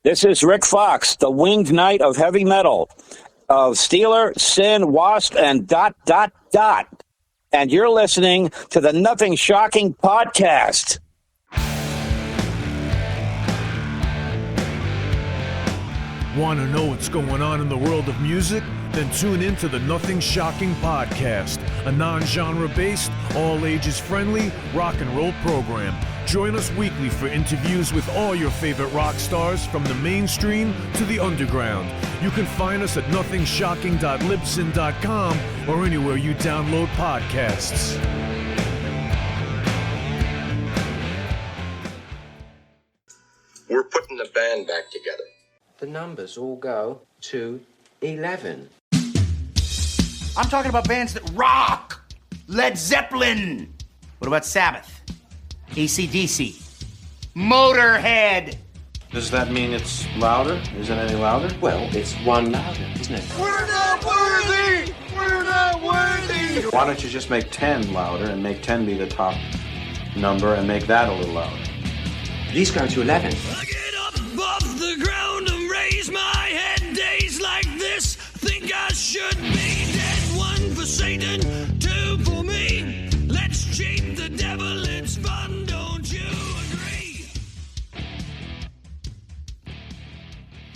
This is Rik Fox, the winged knight of heavy metal, of Steeler, Sin, W.A.S.P, and ... And you're listening to the Nothing Shocking podcast. Want to know what's going on in the world of music? Then tune in to the Nothing Shocking podcast, a non-genre based, all ages friendly rock and roll program. Join us weekly for interviews with all your favorite rock stars from the mainstream to the underground. You can find us at nothingshocking.libsyn.com or anywhere you download podcasts. We're putting the band back together. The numbers all go to 11. I'm talking about bands that rock. Led Zeppelin. What about Sabbath? AC/DC. Motorhead. Does that mean it's louder? Is it any louder? Well, it's one louder, isn't it? We're not worthy! We're not worthy! Why don't you just make 10 louder and make 10 be the top number and make that a little louder? These go to 11. I get up off the ground and raise my head. Days like this, think I should be dead. One for Satan, two for me. Let's cheat the devil, it's fun, don't you agree?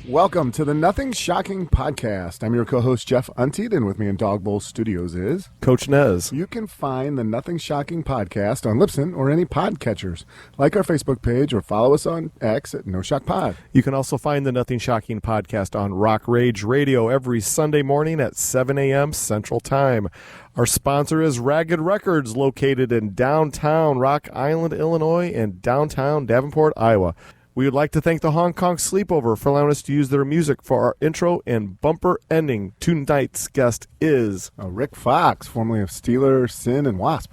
Welcome to the Nothing Shocking podcast. I'm your co-host, Jeff Untied, and with me in Dog Bowl Studios is Coach Nez. You can find the Nothing Shocking podcast on Libsyn or any podcatchers. Like our Facebook page or follow us on X at No Shock Pod. You can also find the Nothing Shocking podcast on Rock Rage Radio every Sunday morning at 7 a.m. Central Time. Our sponsor is Ragged Records, located in downtown Rock Island, Illinois, and downtown Davenport, Iowa. We would like to thank the Hong Kong Sleepover for allowing us to use their music for our intro and bumper ending. Tonight's guest is Rik Fox, formerly of Steeler, Sin, and W.A.S.P.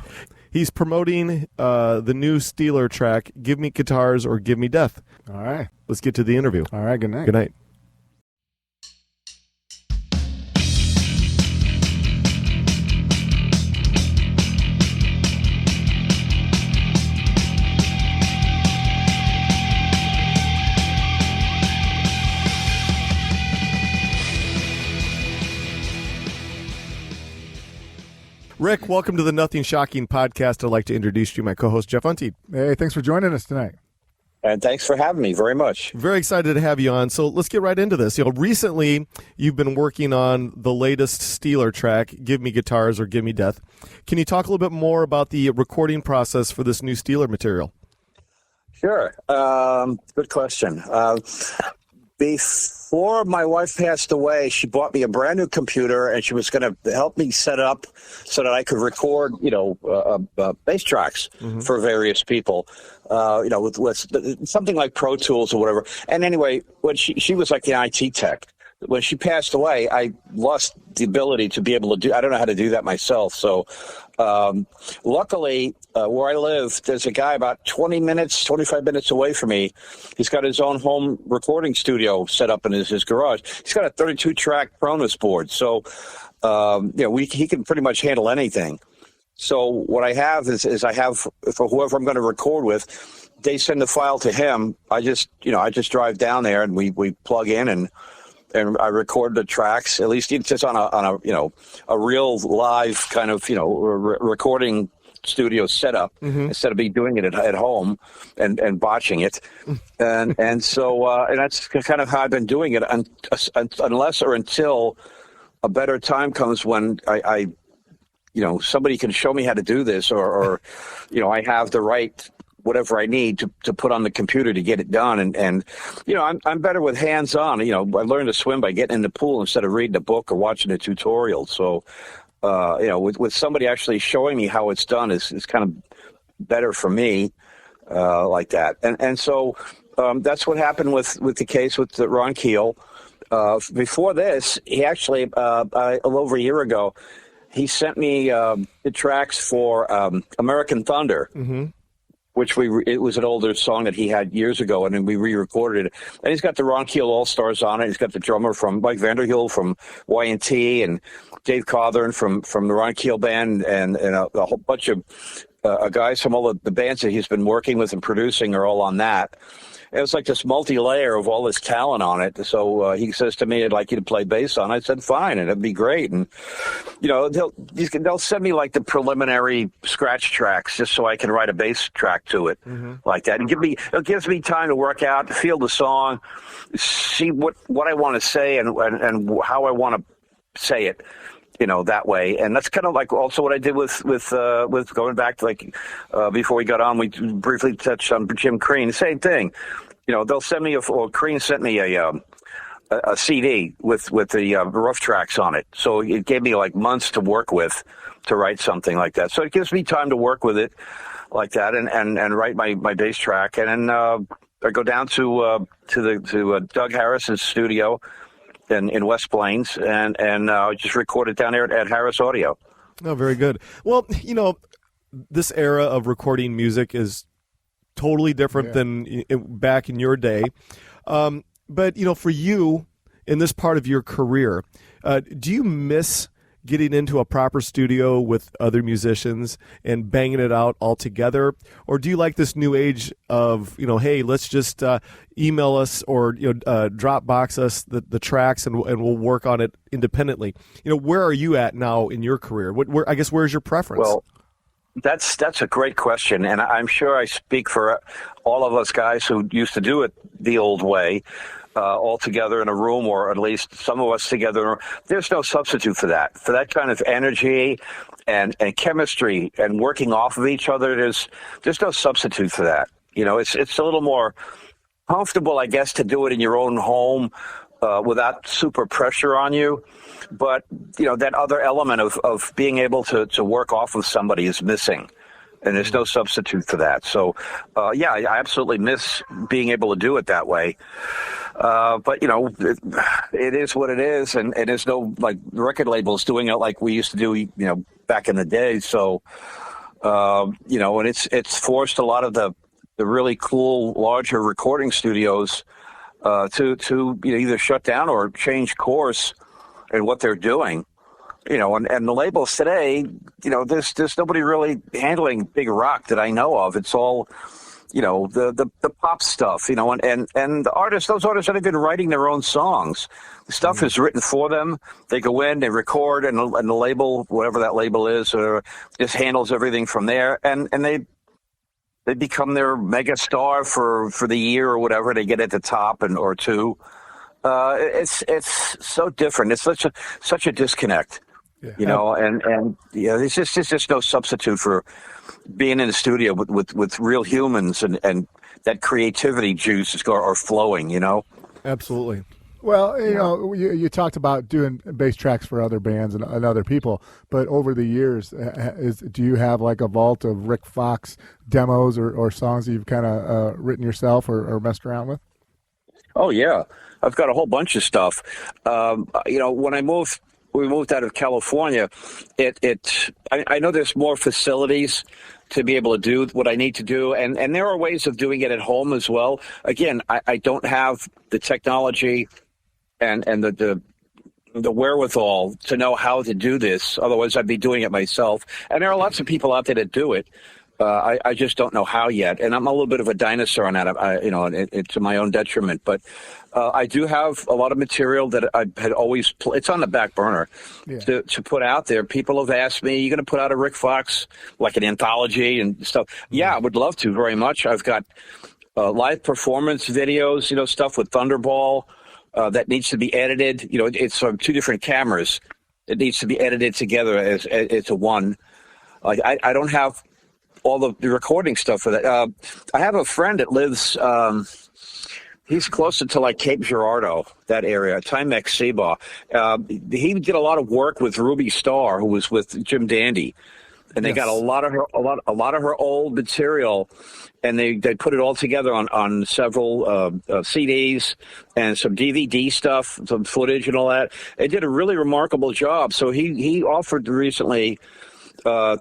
He's promoting the new Steeler track, Give Me Guitars or Give Me Death. All right. Let's get to the interview. All right, good night. Good night. Rik, welcome to the Nothing Shocking podcast. I'd like to introduce you, my co-host, Jeff Untied. Hey, thanks for joining us tonight. And thanks for having me very much. Very excited to have you on. So let's get right into this. Recently you've been working on the latest Steeler track, Give Me Guitars or Give Me Death. Can you talk a little bit more about the recording process for this new Steeler material? Sure. Good question. Before my wife passed away, she bought me a brand new computer, and she was going to help me set up so that I could record, bass tracks for various people, with something like Pro Tools or whatever. And anyway, when she was like the IT tech. When she passed away, I lost the ability to be able to do. I don't know how to do that myself. So, luckily, where I live, there's a guy about 25 minutes away from me. He's got his own home recording studio set up in his garage. He's got a 32-track Cronus board, so he can pretty much handle anything. So what I have is I have, for whoever I'm going to record with, they send the file to him. I just drive down there and we plug in and I record the tracks. At least it's just on a real live kind of recording studio setup instead of me doing it at home and botching it, and so that's kind of how I've been doing it unless or until a better time comes when I somebody can show me how to do this or I have the right whatever I need to put on the computer to get it done. And I'm better with hands-on. I learned to swim by getting in the pool instead of reading a book or watching a tutorial. So, with somebody actually showing me how it's done is kind of better for me, like that. And so that's what happened with the case with Ron Keel. Before this, he actually, a little over a year ago, he sent me the tracks for American Thunder. Which it was an older song that he had years ago, and then we re-recorded it. And he's got the Ron Keel All-Stars on it. He's got the drummer from Mike Vanderhill from Y&T and Dave Cawthorn from the Ron Keel Band and a whole bunch of guys from all the bands that he's been working with and producing are all on that. it was like this multi-layer of all this talent on it. So he says to me, I'd like you to play bass on it. I said, fine, and it'd be great. And, they'll send me like the preliminary scratch tracks just so I can write a bass track to it like that. And it gives me time to work out, feel the song, see what I want to say and how I want to say it. That way. And that's kind of like also what I did with going back to before we got on, we briefly touched on Jim Crean. Same thing. They'll send me Crean sent me a CD with the rough tracks on it. So it gave me like months to work with to write something like that. So it gives me time to work with it like that and write my bass track. And then I go down to Doug Harris's studio in West Plains, and just record it down there at Harris Audio. Oh, very good. Well, this era of recording music is totally different than back in your day. But, for you, in this part of your career, do you miss getting into a proper studio with other musicians and banging it out all together? Or do you like this new age of, hey, let's just email us or Dropbox us the tracks and we'll work on it independently? Where are you at now in your career? Where's your preference? Well, that's a great question, and I'm sure I speak for all of us guys who used to do it the old way. All together in a room, or at least some of us together. There's no substitute for that. For that kind of energy and chemistry and working off of each other, there's no substitute for that. It's a little more comfortable, I guess, to do it in your own home without super pressure on you. But, that other element of being able to work off of somebody is missing. And there's no substitute for that. So, I absolutely miss being able to do it that way. But, it is what it is. And there's no, record labels doing it like we used to do, back in the day. So, and it's forced a lot of the really cool, larger recording studios to either shut down or change course in what they're doing. And the labels today, there's nobody really handling big rock that I know of. It's all, the pop stuff, and the artists, those artists aren't even writing their own songs. The stuff is written for them. They go in, they record, and the label, whatever that label is, just handles everything from there. And they become their mega star for the year or whatever. They get at the top or two. It's so different. It's such a disconnect. There's just no substitute for being in the studio with real humans and that creativity juice are flowing, Absolutely. Well, you talked about doing bass tracks for other bands and other people, but over the years, do you have like a vault of Rik Fox demos or songs that you've kind of written yourself or messed around with? Oh, yeah. I've got a whole bunch of stuff. When we moved out of California, I know there's more facilities to be able to do what I need to do, and there are ways of doing it at home as well. Again, I don't have the technology and the wherewithal to know how to do this. Otherwise, I'd be doing it myself. And there are lots of people out there that do it. I just don't know how yet, and I'm a little bit of a dinosaur on that. It's to my own detriment. But I do have a lot of material that I had always. It's on the back burner to put out there. People have asked me, "You going to put out a Rik Fox, like an anthology and stuff?" Yeah, I would love to very much. I've got live performance videos, stuff with Thunderball that needs to be edited. It's from two different cameras. It needs to be edited together as a one. Like I don't have all the recording stuff for that. I have a friend that lives, he's closer to like Cape Girardeau, that area, Timex Seabaugh. He did a lot of work with Ruby Starr, who was with Jim Dandy. And they got a lot of her old material, and they put it all together on several CDs and some DVD stuff, some footage and all that. They did a really remarkable job. So he offered recently to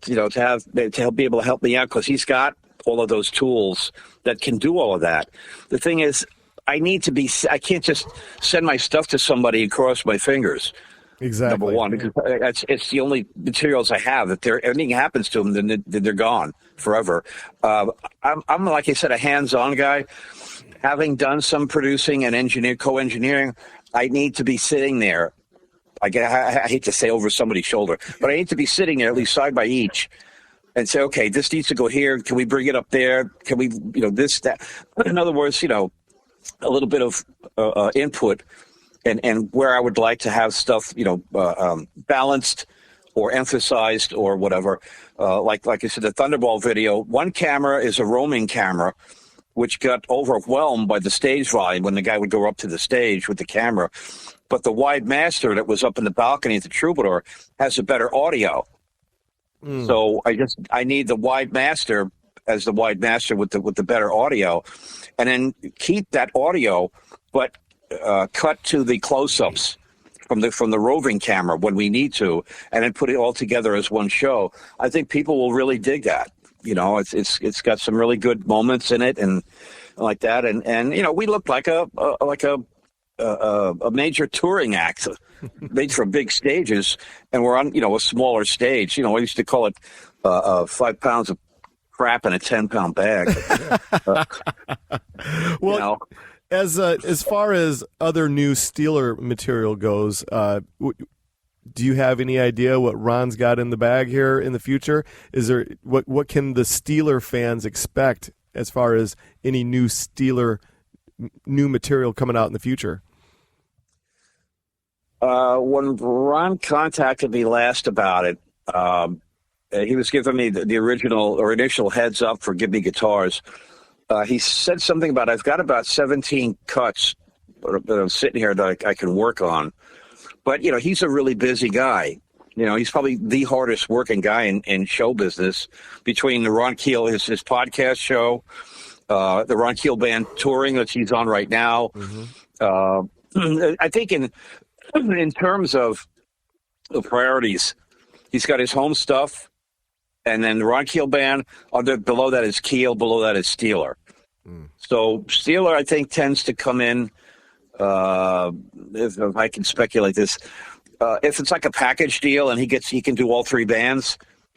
be able to help me out, because he's got all of those tools that can do all of that. The thing is, I can't just send my stuff to somebody and cross my fingers. Exactly. Number one, because it's the only materials I have. If anything happens to them, then they're gone forever. I'm like I said, a hands-on guy. having done some producing and co-engineering, I need to be sitting there. I hate to say over somebody's shoulder, but I need to be sitting there at least side by each and say, okay, this needs to go here. Can we bring it up there? Can we, this, that? In other words, a little bit of input and where I would like to have stuff, balanced or emphasized or whatever. Like I said, the Thunderball video, one camera is a roaming camera, which got overwhelmed by the stage volume when the guy would go up to the stage with the camera. But the wide master that was up in the balcony at the Troubadour has a better audio. So I need the wide master as the wide master with the better audio, and then keep that audio, but cut to the close-ups from the roving camera when we need to, and then put it all together as one show. I think people will really dig that. It's got some really good moments in it and like that, and we look like a major touring act made for big stages, and we're on a smaller stage. I used to call it 5 pounds of crap in a 10-pound bag. Well, as far as other new Steeler material goes, do you have any idea what Ron's got in the bag here in the future? Is there what can the Steeler fans expect as far as any new Steeler new material coming out in the future? When Ron contacted me last about it, he was giving me the original or initial heads up for Give Me Guitars. He said something about, I've got about 17 cuts that I'm sitting here that I can work on. But, he's a really busy guy. He's probably the hardest working guy in show business, between the Ron Keel, his podcast show, the Ron Keel Band touring that he's on right now. I think in terms of the priorities, he's got his home stuff, and then the Ron Keel Band. Below that is Keel. Below that is Steeler. So Steeler, I think, tends to come in. If I can speculate this, if it's like a package deal and he can do all three bands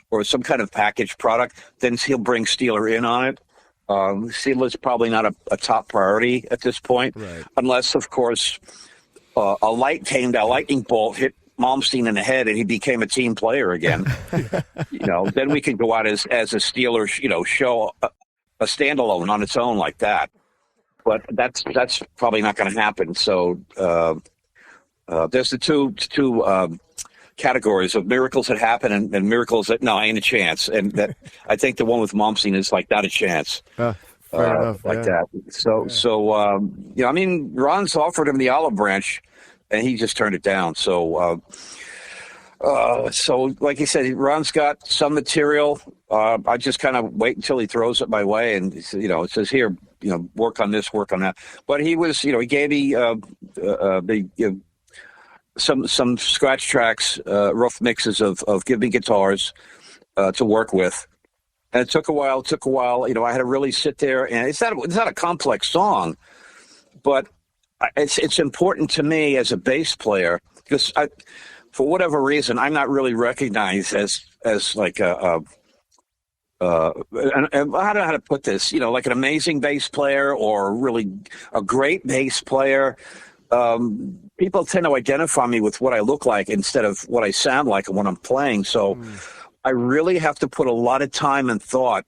or some kind of package product, then he'll bring Steeler in on it. Steeler's probably not a top priority at this point, right, unless, of course, a lightning bolt hit Malmsteen in the head and he became a team player again. Then we can go out as a Steeler, show a standalone on its own like that. But that's probably not going to happen. So there's the two categories of miracles that happen and miracles that ain't a chance. And that I think the one with Malmsteen is like not a chance. Fair enough, like that. So Ron's offered him the olive branch, and he just turned it down. So like you said, Ron's got some material. I just kind of wait until he throws it my way, and it says here, work on this, work on that. But he was, he gave me some scratch tracks, rough mixes of Give Me Guitars to work with. And it took a while. I had to really sit there, and it's not a complex song, but it's important to me as a bass player because for whatever reason, I'm not really recognized as like and I don't know how to put this, like an amazing bass player or really a great bass player. People tend to identify me with what I look like instead of what I sound like when I'm playing. So I really have to put a lot of time and thought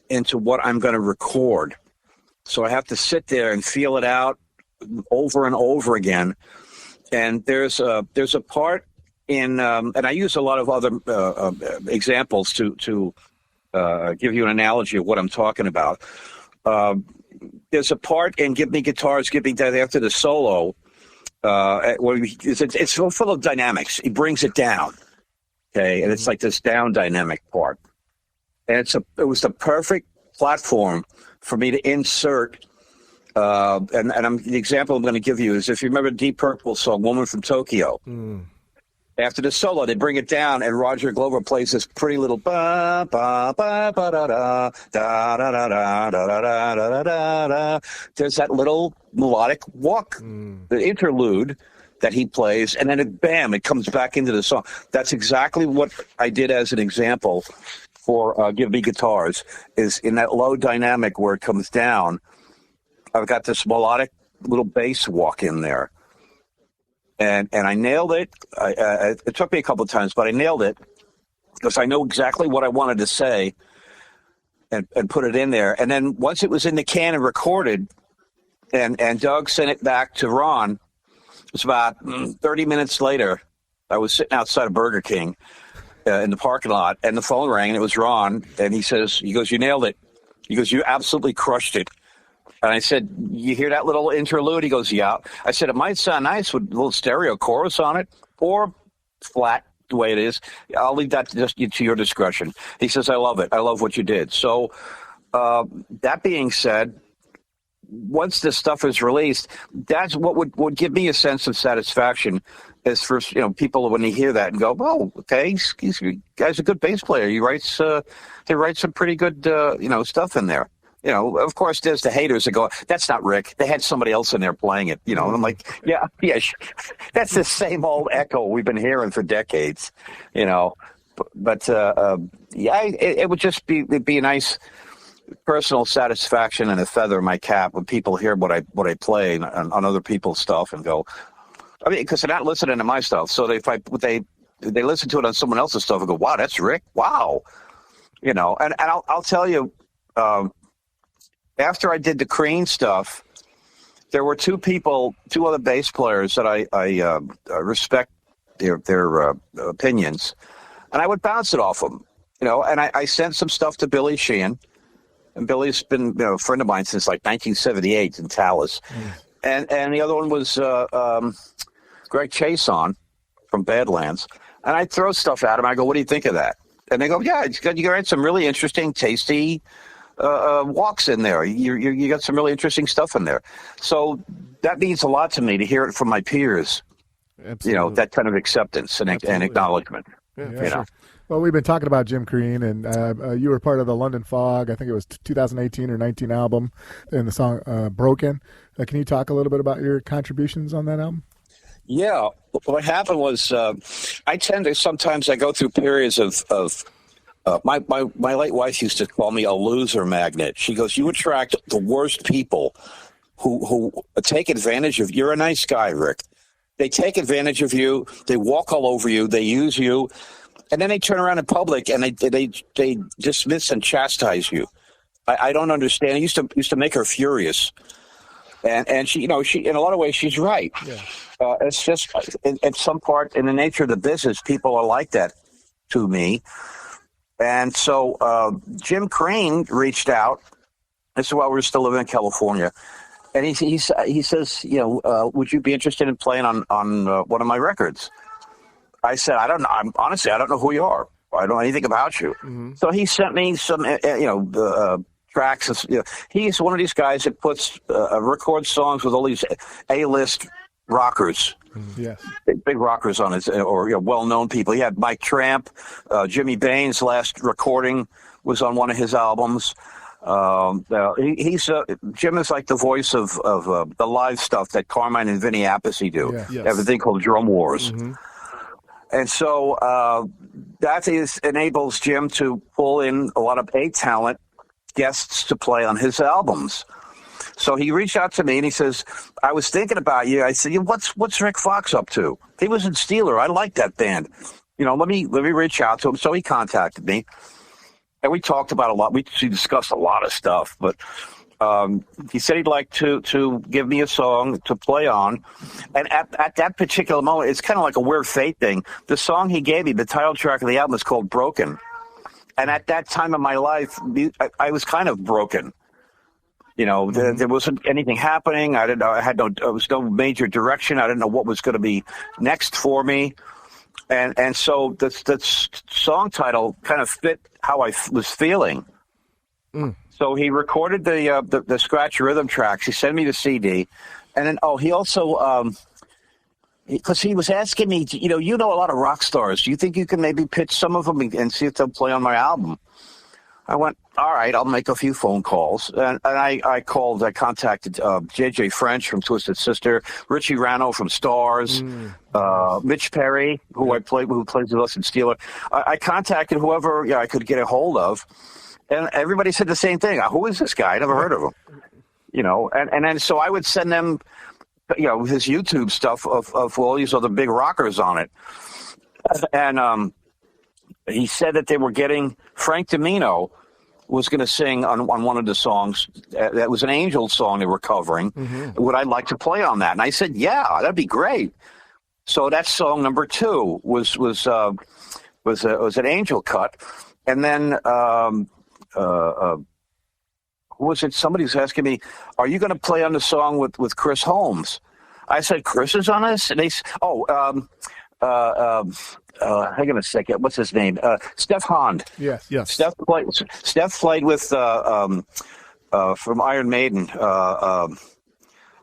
into what I'm going to record. So I have to sit there and feel it out over and over again. And there's a part in, and I use a lot of other examples to give you an analogy of what I'm talking about. There's a part in Give Me Guitars, Give Me That after the solo, where it's full of dynamics. He brings it down, okay, and it's like this down dynamic part. And it was the perfect platform for me to insert. The example I'm going to give you is if you remember Deep Purple's song "Woman from Tokyo." After the solo, they bring it down, and Roger Glover plays this pretty little ba ba ba ba da da da da da da da da da da da. There's that little melodic walk, the interlude that he plays, and then it comes back into the song. That's exactly what I did as an example for Give Me Guitars, is in that low dynamic where it comes down. I've got this melodic little bass walk in there. And I nailed it. It took me a couple of times, but I nailed it because I know exactly what I wanted to say and put it in there. And then once it was in the can and recorded, and Doug sent it back to Ron, it was about 30 minutes later. I was sitting outside of Burger King in the parking lot, and the phone rang, and it was Ron. And he goes, "You nailed it." He goes, "You absolutely crushed it." And I said, "You hear that little interlude?" He goes, "Yeah." I said, "It might sound nice with a little stereo chorus on it, or flat the way it is. I'll leave that just to your discretion." He says, "I love it. I love what you did." So that being said, once this stuff is released, that's what would give me a sense of satisfaction. As for people when they hear that and go, "Oh, okay, he's guy's a good bass player. He writes some pretty good stuff in there." Of course, there's the haters that go, "That's not Rik. They had somebody else in there playing it." And I'm like, yeah, that's the same old echo we've been hearing for decades. But it would just be a nice personal satisfaction and a feather in my cap when people hear what I play on other people's stuff and go, I mean, because they're not listening to my stuff. So if they listen to it on someone else's stuff and go, "Wow, that's Rik. Wow." And I'll tell you, after I did the Crean stuff, there were two other bass players that I respect their opinions, and I would bounce it off them, and I sent some stuff to Billy Sheehan, and Billy's been a friend of mine since like 1978 in Tallis, and the other one was Greg Chason from Badlands, and I throw stuff at him. I go, "What do you think of that?" And they go, "Yeah, you got some really interesting, tasty walks in there. You got some really interesting stuff in there." So that means a lot to me to hear it from my peers. Absolutely. That kind of acceptance and acknowledgement. Yeah, sure. Well, we've been talking about Jim Crean, and you were part of the London Fog. I think it was 2018 or 19 album, and the song "Broken." Can you talk a little bit about your contributions on that album? Yeah, what happened was I tend to sometimes I go through periods of my late wife used to call me a loser magnet. She goes, "You attract the worst people who take advantage of you. You're a nice guy, Rik. They take advantage of you. They walk all over you. They use you, and then they turn around in public and they dismiss and chastise you. I don't understand. It used to make her furious." And she, in a lot of ways, she's right. Yeah. It's just, at some part, in the nature of the business, people are like that to me. And so Jim Crean reached out. This is while we were still living in California. And he says, "Would you be interested in playing on one of my records?" I said, "I don't know. Honestly, I don't know who you are. I don't know anything about you." Mm-hmm. So he sent me some, tracks. He's one of these guys that puts records songs with all these A-list rockers. Yes, big rockers on his, or well-known people. He had Mike Tramp, Jimmy Bain's last recording was on one of his albums. Jim is like the voice of the live stuff that Carmine and Vinny Appice do. Yeah. Yes. Everything called Drum Wars. Mm-hmm. And so that enables Jim to pull in a lot of A-talent guests to play on his albums. So he reached out to me and he says, "I was thinking about you." I said, "What's Rik Fox up to?" He was in Steeler. I like that band. Let me reach out to him. So he contacted me, and we talked about a lot. We discussed a lot of stuff, but he said he'd like to give me a song to play on. And at that particular moment, it's kind of like a weird fate thing. The song he gave me, the title track of the album, is called "Broken." And at that time of my life, I was kind of broken. There wasn't anything happening. There was no major direction. I didn't know what was going to be next for me. And so the song title kind of fit how I was feeling. Mm. So he recorded the scratch rhythm tracks. He sent me the CD. And then, he also, because he was asking me, you know a lot of rock stars. Do you think you can maybe pitch some of them and see if they'll play on my album? I went, all right, I'll make a few phone calls. And I contacted J.J. French from Twisted Sister, Richie Rano from Stars, Mitch Perry, who plays with us in Steeler. I contacted whoever I could get a hold of, and everybody said the same thing. Who is this guy? I never heard of him. and then so I would send them, his YouTube stuff of all these other big rockers on it. And he said that they were getting Frank Domino was going to sing on one of the songs. That was an Angel song they were covering. Mm-hmm. Would I like to play on that? And I said, yeah, that'd be great. So that's song number 2 was an Angel cut. And then who was it? Somebody was asking me, are you going to play on the song with Chris Holmes? I said, Chris is on this? And they said, hang on a second. What's his name? Steph Hond. Yes. Steph played with from Iron Maiden.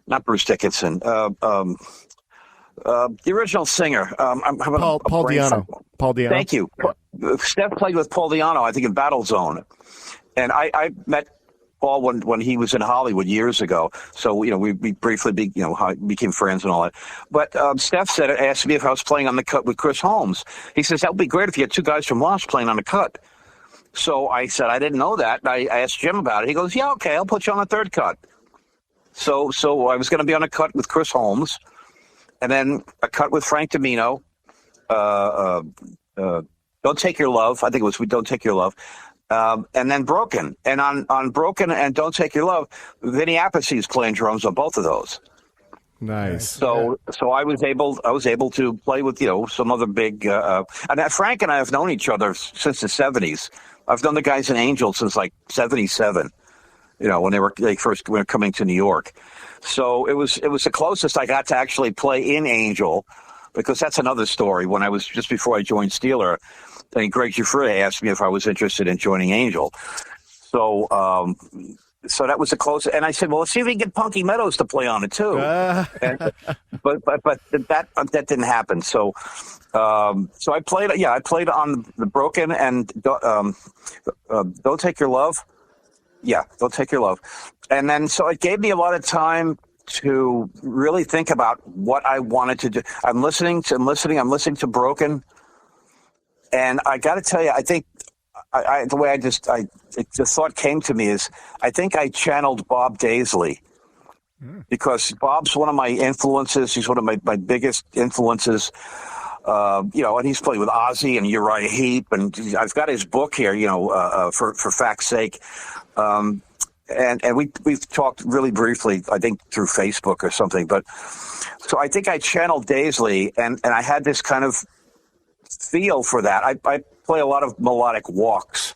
Not Bruce Dickinson. The original singer. I'm having Paul Di'Anno. Paul Di'Anno. Thank you. Yeah. Steph played with Paul Di'Anno, I think, in Battle Zone, and I met Paul when he was in Hollywood years ago. So we briefly became friends and all that. But Steph asked me if I was playing on the cut with Chris Holmes. He says that would be great if you had 2 guys from W.A.S.P playing on the cut. So I said I didn't know that. And I asked Jim about it. He goes, yeah, okay, I'll put you on the 3rd cut. So I was going to be on a cut with Chris Holmes, and then a cut with Frank Domino. Don't Take Your Love. I think it was Don't Take Your Love. And then Broken. And on Broken and Don't Take Your Love, Vinny Appice is playing drums on both of those. Nice. So I was able to play with some other big and Frank and I have known each other since the 70s. I've known the guys in Angel since like 77. When they first were coming to New York. So it was the closest I got to actually play in Angel, because that's another story. When I was just before I joined Steeler, and Greg Giuffre asked me if I was interested in joining Angel. So that was the closest. And I said, well, let's see if we can get Punky Meadows to play on it too. But that didn't happen. So I played on the Broken and Don't Take Your Love. Yeah, Don't Take Your Love. And then so it gave me a lot of time to really think about what I wanted to do. I'm listening to Broken. And I got to tell you, I think the thought came to me is I think I channeled Bob Daisley, because Bob's one of my influences. He's one of my biggest influences. And he's played with Ozzy and Uriah Heep, and I've got his book here, for fact's sake. And we've talked really briefly, I think through Facebook or something. But so I think I channeled Daisley, and I had this kind of feel for that. I play a lot of melodic walks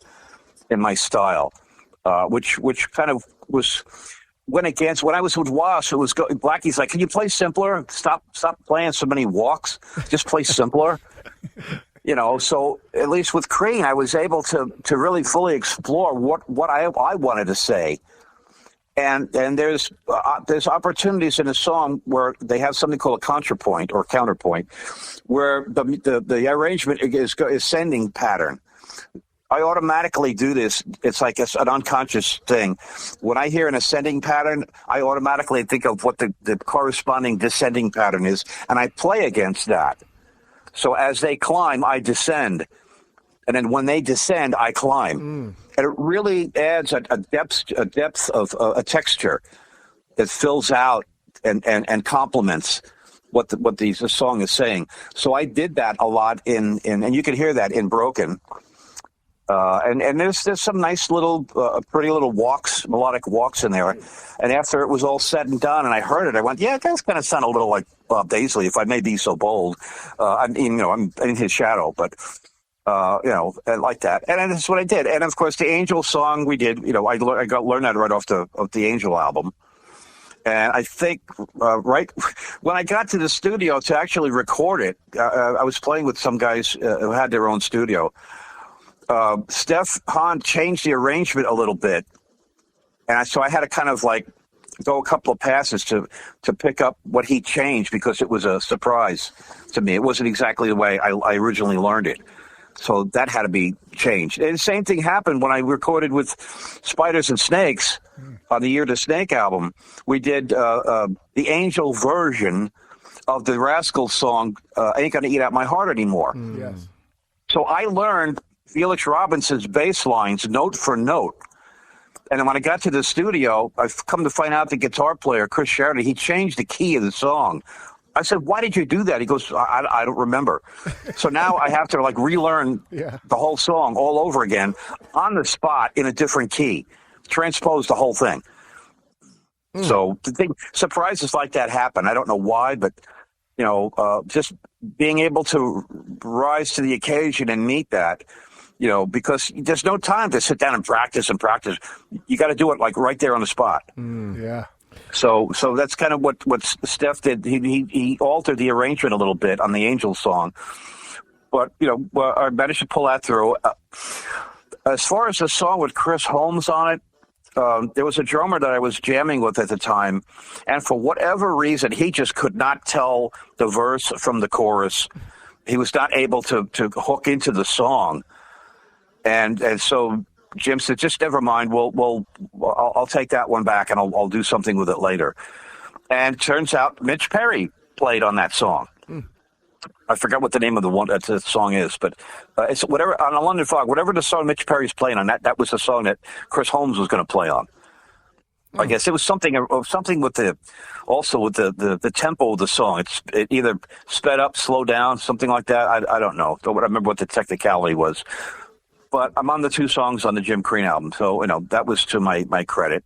in my style, which kind of went against when I was with W.A.S.P. It was Blackie's like, can you play simpler? Stop playing so many walks. Just play simpler. So at least with Crean, I was able to really fully explore what I wanted to say. And there's opportunities in a song where they have something called a contrapoint or counterpoint, where the arrangement is ascending pattern. I automatically do this. It's like an unconscious thing. When I hear an ascending pattern, I automatically think of what the corresponding descending pattern is, and I play against that. So as they climb, I descend. And then when they descend, I climb. And it really adds a depth of a texture that fills out and complements what the song is saying. So I did that a lot and you can hear that in Broken. And there's some nice little, pretty little melodic walks in there. And after it was all said and done, and I heard it, I went, yeah, that's going to sound a little like Bob Daisley, if I may be so bold. I'm in his shadow, but like that. And that's what I did. And of course, the Angel song we did, I learned that right off the Angel album. And I think right when I got to the studio to actually record it, I was playing with some guys who had their own studio. Steph Hahn changed the arrangement a little bit, and so I had to kind of like go a couple of passes to pick up what he changed, because it was a surprise to me. It wasn't exactly the way I originally learned it, so that had to be changed. And the same thing happened when I recorded with Spiders and Snakes on the Year to Snake album. We did the Angel version of the Rascals song, Ain't Gonna Eat Out My Heart Anymore. Yes. So I learned Felix Robinson's bass lines note for note. And then when I got to the studio, I've come to find out the guitar player, Chris Sheridan, he changed the key of the song. I said, "Why did you do that?" He goes, I don't remember. So now I have to like relearn the whole song all over again on the spot in a different key, transpose the whole thing. So the thing, surprises like that happen. I don't know why, but just being able to rise to the occasion and meet that, because there's no time to sit down and practice. You got to do it like right there on the spot. Yeah. So that's kind of what Steph did. He altered the arrangement a little bit on the Angels song, but I managed to pull that through. As far as the song with Chris Holmes on it, there was a drummer that I was jamming with at the time, and for whatever reason, he just could not tell the verse from the chorus. He was not able to hook into the song, and so Jim said, "Just never mind. I'll take that one back, and I'll do something with it later." And it turns out Mitch Perry played on that song. I forgot what the name of the song is, but it's whatever on a London Fog. Whatever the song Mitch Perry's playing on, that was the song that Chris Holmes was going to play on. I guess it was something with the tempo of the song. It either sped up, slowed down, something like that. I don't know. I remember what the technicality was. But I'm on the 2 songs on the Jim Crean album, so that was to my credit.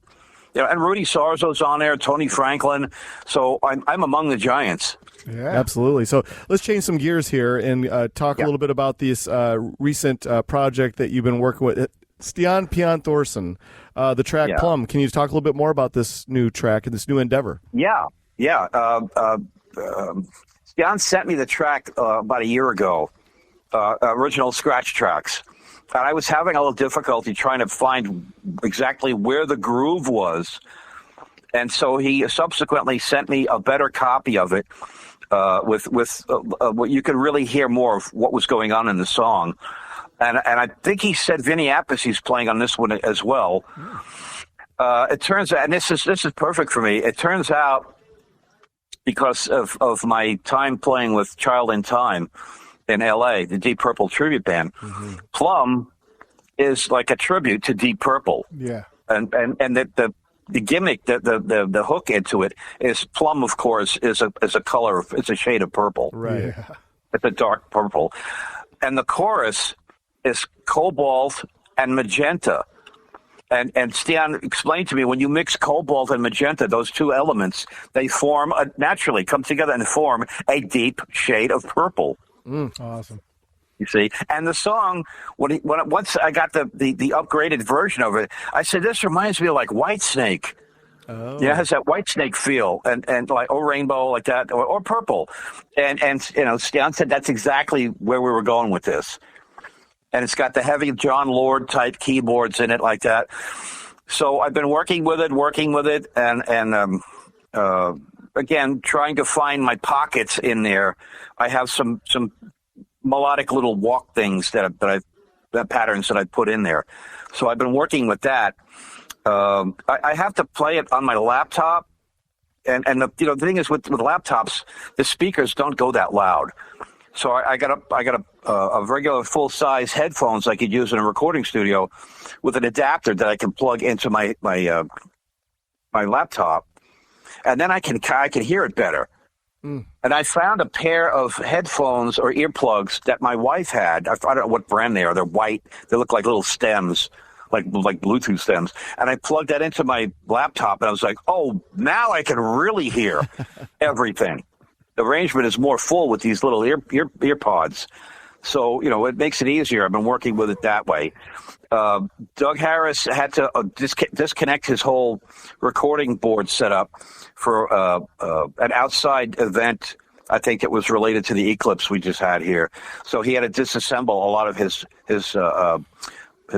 And Rudy Sarzo's on there, Tony Franklin. So I'm among the giants. Yeah, absolutely. So let's change some gears here and talk a little bit about this recent project that you've been working with, Stian Pian Thorsen, the track Plum. Can you talk a little bit more about this new track and this new endeavor? Yeah. Stian sent me the track about a year ago, original scratch tracks. And I was having a little difficulty trying to find exactly where the groove was. And so he subsequently sent me a better copy of it with what you could really hear more of what was going on in the song. And I think he said Vinny Appice he's playing on this one as well. It turns out, and this is perfect for me, it turns out because of my time playing with Child in Time in L.A., the Deep Purple tribute band, Plum is like a tribute to Deep Purple. Yeah. And the gimmick, the hook into it is Plum, of course, is a color, it's a shade of purple. Right. Yeah. It's a dark purple. And the chorus is cobalt and magenta. And Stian explained to me, when you mix cobalt and magenta, those 2 elements, they form naturally come together and form a deep shade of purple. Awesome. You see, and the song, once I got the upgraded version of it, I said, this reminds me of like Whitesnake. Oh. Yeah, it has that Whitesnake feel, and like Rainbow, like that, or Purple, and Stian said that's exactly where we were going with this, and it's got the heavy John Lord type keyboards in it like that. So I've been working with it, and again, trying to find my pockets in there. I have some melodic little walk things that patterns that I put in there. So I've been working with that. I have to play it on my laptop, and the thing is with laptops, the speakers don't go that loud. So I got a regular full size headphones I could use in a recording studio with an adapter that I can plug into my laptop, and then I can hear it better. And I found a pair of headphones or earplugs that my wife had. I don't know what brand they are. They're white. They look like little stems, like Bluetooth stems. And I plugged that into my laptop, and I was like, oh, now I can really hear everything. The arrangement is more full with these little ear pods. So, it makes it easier. I've been working with it that way. Doug Harris had to disconnect his whole recording board setup for an outside event. I think it was related to the eclipse we just had here. So he had to disassemble a lot of his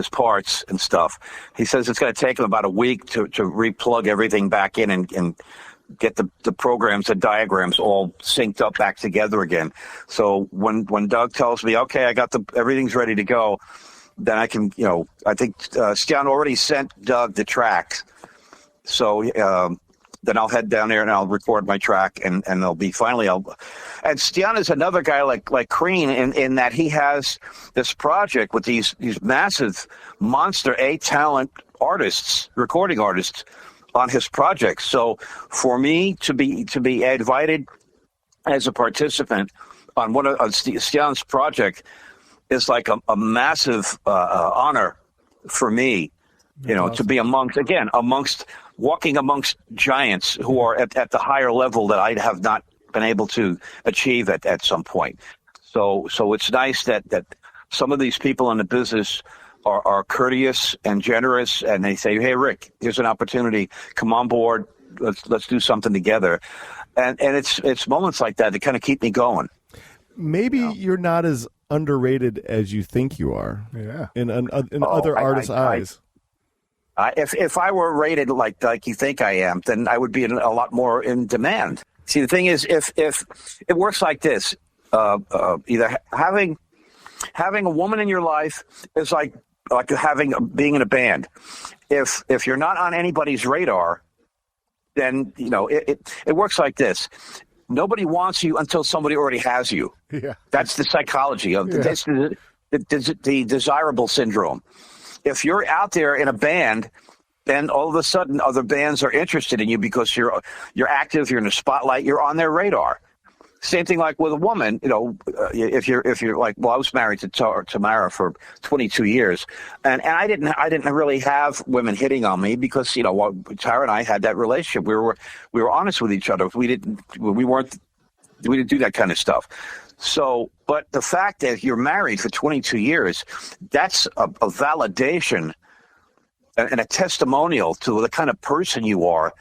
parts and stuff. He says it's going to take him about a week to replug everything back in and get the programs and diagrams all synced up back together again. So when Doug tells me, okay, I got everything's ready to go, then I can, I think Stian already sent Doug the tracks. So then I'll head down there and I'll record my track, and they'll be finally. And Stian is another guy like Crean in that he has this project with these massive monster talent artists, recording artists, on his projects. So for me to be invited as a participant on one of Stian's project is like a massive honor for me. You know, to be walking amongst giants who are at the higher level that I have not been able to achieve at some point. So it's nice that some of these people in the business are courteous and generous, and they say, "Hey, Rick, here's an opportunity. Come on board. Let's do something together." And it's moments like that kind of keep me going. Maybe you're not as underrated as you think you are. Yeah. In other artists' eyes. If I were rated like you think I am, then I would be a lot more in demand. See, the thing is, if it works like this, either having a woman in your life is like being in a band. If you're not on anybody's radar, then it works like this. Nobody wants you until somebody already has you. Yeah. That's the psychology of the desirable syndrome. If you're out there in a band, then all of a sudden other bands are interested in you because you're active, you're in the spotlight, you're on their radar. Same thing like with a woman, if you're like, well, I was married to Tamara for 22 years, and I didn't really have women hitting on me because Tara and I had that relationship. We were honest with each other. We didn't do that kind of stuff. So, but the fact that you're married for 22 years, that's a validation and a testimonial to the kind of person you are,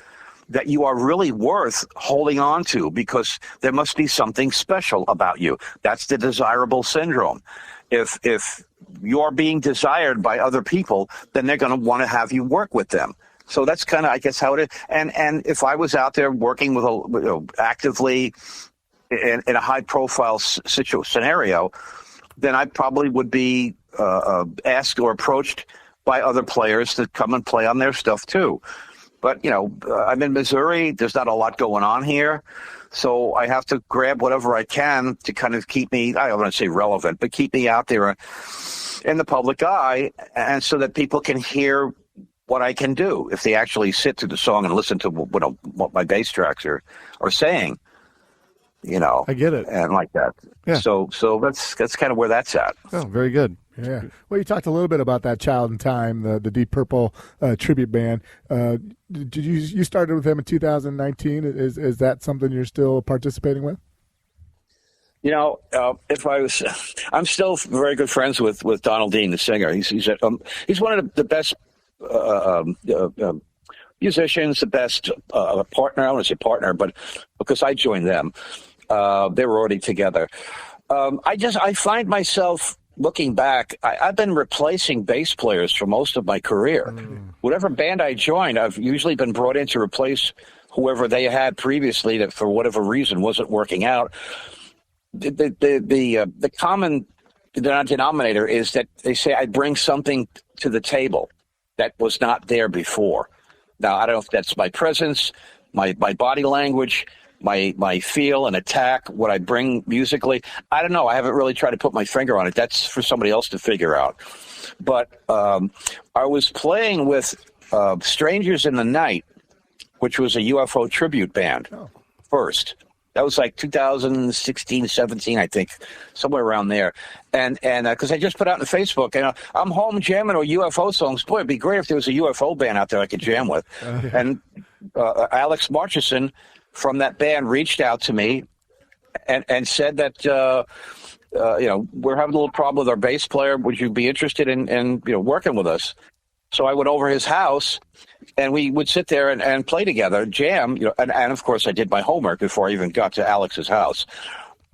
that you are really worth holding on to, because there must be something special about you. That's the desirable syndrome. If you are being desired by other people, then they're going to want to have you work with them. So that's kind of, I guess, how it is. And if I was out there working with actively in a high-profile scenario, then I probably would be asked or approached by other players to come and play on their stuff too. But, I'm in Missouri. There's not a lot going on here. So I have to grab whatever I can to kind of keep me, I don't want to say relevant, but keep me out there in the public eye, and so that people can hear what I can do if they actually sit through the song and listen to what my bass tracks are saying. I get it. And like that. Yeah. So that's kind of where that's at. Oh, very good. Yeah. Well, you talked a little bit about that Child in Time, the Deep Purple tribute band. Did you started with them in 2019? Is that something you're still participating with? I'm still very good friends with Donald Dean, the singer. He's one of the best musicians, the best partner. I don't want to say partner, but because I joined them, they were already together. I find myself looking back. I've been replacing bass players for most of my career. Whatever band I joined, I've usually been brought in to replace whoever they had previously that for whatever reason wasn't working out. The common denominator is that they say I bring something to the table that was not there before. Now, I don't know if that's my presence, my body language, my feel and attack, what I bring musically. I don't know. I haven't really tried to put my finger on it. That's for somebody else to figure out. But I was playing with Strangers in the Night, which was a UFO tribute band first. That was like 2016, 17, I think, somewhere around there. And because I just put out on Facebook, and I'm home jamming or UFO songs. Boy, it'd be great if there was a UFO band out there I could jam with. And Alex Marchison from that band reached out to me and said that, we're having a little problem with our bass player. Would you be interested in working with us? So I went over his house, and we would sit there and play together, jam. And of course, I did my homework before I even got to Alex's house.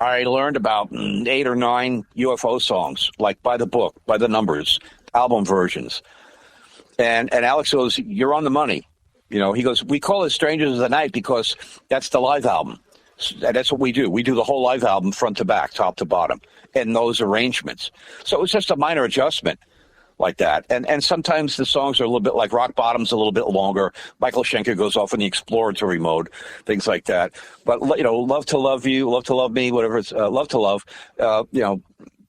I learned about 8 or 9 UFO songs, like by the book, by the numbers, album versions. And Alex goes, "You're on the money." He goes, "We call it Strangers of the Night because that's the live album. And that's what we do. We do the whole live album front to back, top to bottom, and those arrangements." So it was just a minor adjustment like that. And sometimes the songs are a little bit like Rock Bottom's a little bit longer. Michael Schenker goes off in the exploratory mode, things like that. But, Love to Love You, Love to Love Me, whatever it's Love to Love,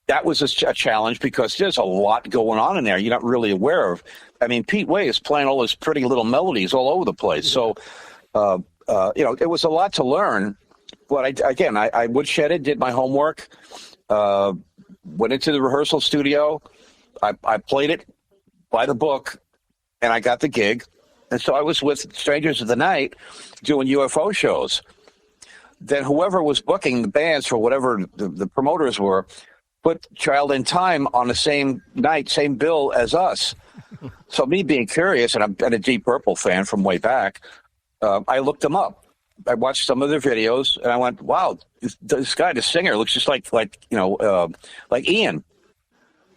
that was a challenge because there's a lot going on in there you're not really aware of. I mean, Pete Way is playing all his pretty little melodies all over the place. So, it was a lot to learn. But I woodshedded, did my homework, went into the rehearsal studio. I played it by the book, and I got the gig. And so I was with Strangers of the Night doing UFO shows. Then whoever was booking the bands for whatever the promoters were put Child in Time on the same night, same bill as us. So me being curious, and I'm a Deep Purple fan from way back, I looked them up. I watched some of their videos, and I went, "Wow, this guy, the singer, looks just like Ian,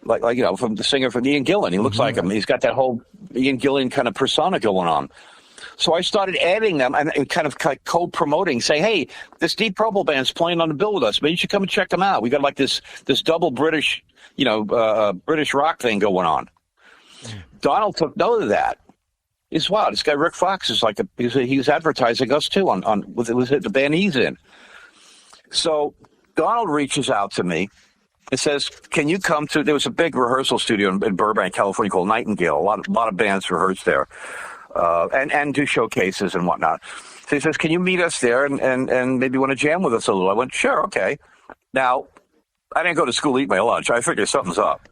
from the singer from Ian Gillan. He looks like him. He's got that whole Ian Gillan kind of persona going on." So I started adding them and kind of co-promoting, saying, "Hey, this Deep Purple band's playing on the bill with us. Maybe you should come and check them out. We got like this double British, British rock thing going on." Donald took note of that. He's, wow, this guy Rik Fox is he's advertising us too with the band he's in. So Donald reaches out to me and says, "Can you come to?" There was a big rehearsal studio in Burbank, California called Nightingale. A lot of bands rehearse there, and do showcases and whatnot. So he says, "Can you meet us there and maybe want to jam with us a little?" I went, "Sure, okay." Now, I didn't go to school to eat my lunch. I figured something's up.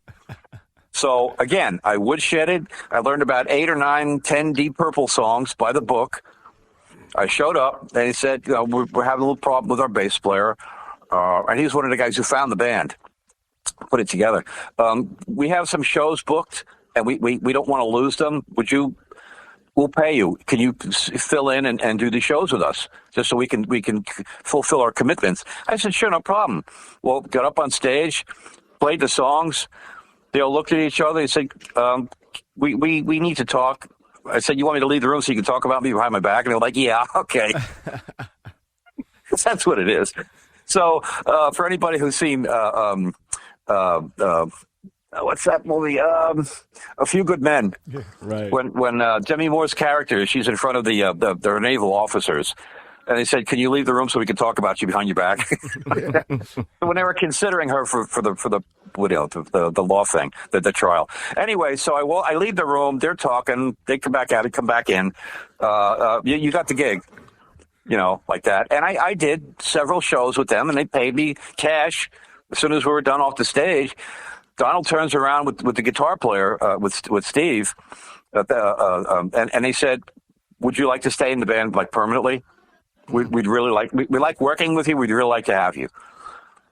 So, again, I woodshedded. I learned about 8 or 9, 10 Deep Purple songs by the book. I showed up, and he said, we're having a little problem with our bass player. And he's one of the guys who found the band, put it together. We have some shows booked, and we don't want to lose them. We'll pay you. Can you fill in and do the shows with us, just so we can fulfill our commitments? I said, "Sure, no problem." Well, got up on stage, played the songs. They all looked at each other and said, we need to talk. I said, "You want me to leave the room so you can talk about me behind my back?" And they're like, "Yeah, okay." That's what it is. So for anybody who's seen what's that movie? A Few Good Men. Yeah, right. When Demi Moore's character, she's in front of the naval officers. And they said, "Can you leave the room so we can talk about you behind your back?" When they were considering her for the law thing, the trial. Anyway, so I leave the room. They're talking. They come back out. Come back in. You got the gig, like that. And I did several shows with them, and they paid me cash as soon as we were done off the stage. Donald turns around with the guitar player, with Steve, and they said, "Would you like to stay in the band permanently? We'd really we like working with you. We'd really like to have you."